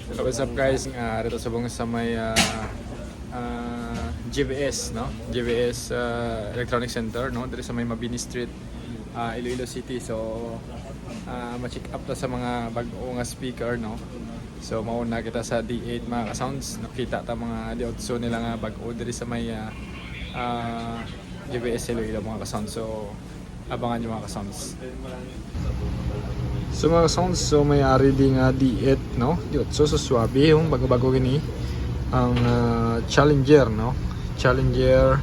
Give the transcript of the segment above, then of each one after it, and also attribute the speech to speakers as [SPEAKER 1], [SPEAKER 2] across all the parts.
[SPEAKER 1] So what's up guys, rito sa bungos sa may GBS, no? GBS Electronic Center, no? Dito sa may Mabini Street, Iloilo City. So ma-check up ta sa mga bag-o nga speaker, no? So mauna kita sa D8 mga ka-sounds. Nakita ta mga D8 nila nga bag-o dito sa may GBS Iloilo mga ka-sounds. So abangan nyo mga ka-sounds. So mga sounds, so may ari din nga D8, no? D8, so swabe yung bago-bago gini ang Challenger, no? Challenger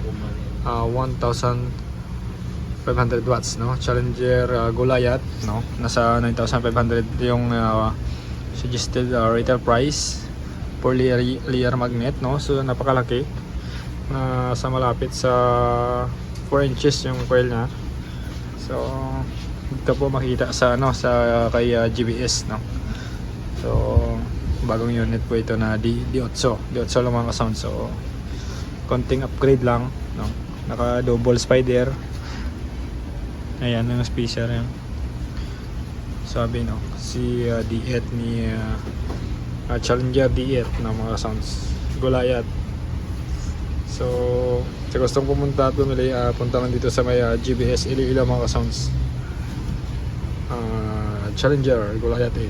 [SPEAKER 1] 1500 watts, no? Challenger Goliath, no? Nasa 9,500 yung suggested retail price for layer magnet, no? So napakalaki, sa malapit sa 4 inches yung coil na. So dito po makita sa sa kay GBS, no. So bagong unit po ito na D8 lang mga ka-sound. So konting upgrade lang, no. Naka double spider. Ayan yung spacer yan. Sabi, no, si D8 ni Challenger D8 na mga sounds Goliath. So sa gustong pumunta at bumili, punta lang dito sa may GBS Iloilo mga ka-sounds. Challenger Goliath 8.